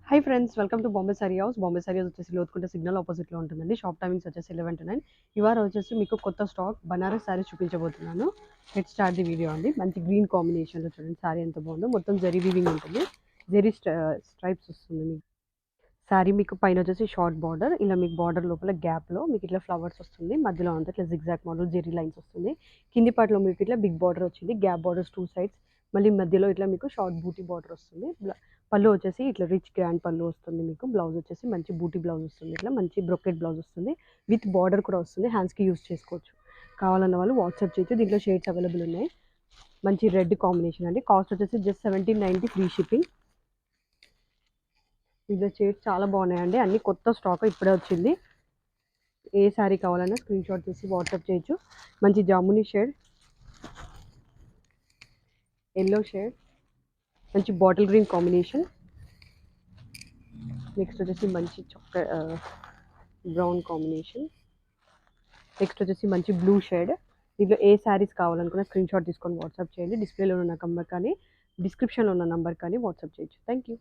Hi friends, welcome to Bombay sorry house. Bombay sorry house వచ్చేసి Lothukunta signal ఆపోజిట్లో ఉంటుందండి. షాప్ టైమింగ్స్ వచ్చేసి 11 to 9. ఇవాళ వచ్చేసి మీకు కొత్త స్టాక్ బనారస్ శారీస్ చూపించబోతున్నాను. లెట్స్ స్టార్ట్ ది వీడియో అండి. మంచి గ్రీన్ కాంబినేషన్లో చూడండి శారీ ఎంత బాగుందో. మొత్తం జరీ వీవింగ్ ఉంటుంది. జరీ స్ట్రైప్స్ వస్తుంది మీకు. శారీ మీకు పైన వచ్చేసి షార్ట్ బార్డర్, ఇలా మీకు బార్డర్ లోపల గ్యాప్లో మీకు ఇట్లా ఫ్లవర్స్ వస్తుంది. మధ్యలో అంతా ఇట్లా జిగ్జాగ్ మోడల్ జెరీ లైన్స్ వస్తుంది. కింది పార్ట్లో మీకు ఇట్లా బిగ్ బార్డర్ వచ్చింది, గ్యాప్ బార్డర్స్ టూ సైడ్స్. మళ్ళీ మధ్యలో ఇట్లా మీకు షార్ట్ బూటీ బార్డర్ వస్తుంది. పళ్ళు వచ్చేసి ఇట్లా రిచ్ గ్రాండ్ పళ్ళు వస్తుంది మీకు. బ్లౌజ్ వచ్చేసి మంచి బూటీ బ్లౌజ్ వస్తుంది, ఇట్లా మంచి బ్రొకెట్ బ్లౌజ్ వస్తుంది. విత్ బార్డర్ కూడా వస్తుంది, హ్యాండ్స్కి యూస్ చేసుకోవచ్చు. కావాలన్న వాళ్ళు వాట్సాప్ చేయొచ్చు. దీంట్లో షేడ్స్ అవైలబుల్ ఉన్నాయి. మంచి రెడ్ కాంబినేషన్ అండి. కాస్ట్ వచ్చేసి జస్ట్ 1790 ఫ్రీ షిప్పింగ్. ఇందులో షేడ్స్ చాలా బాగున్నాయండి, అన్ని కొత్త స్టాక్ ఇప్పుడే వచ్చింది. ఏ శారీ కావాలన్నా స్క్రీన్ షాట్ తీసి వాట్సాప్ చేయొచ్చు. మంచి జామునీ షేడ్, ఎల్లో షేడ్, మంచి బాటిల్ గ్రీన్ కాంబినేషన్. నెక్స్ట్ వచ్చేసి మంచి బ్రౌన్ కాంబినేషన్. నెక్స్ట్ వచ్చేసి మంచి బ్లూ షేడ్. దీంట్లో ఏ శారీస్ కావాలనుకున్నా స్క్రీన్ షాట్ తీసుకొని వాట్సాప్ చేయండి. డిస్ప్లేలో ఉన్న నంబర్ కానీ డిస్క్రిప్షన్లో ఉన్న నంబర్ కానీ వాట్సాప్ చేయొచ్చు. Thank you.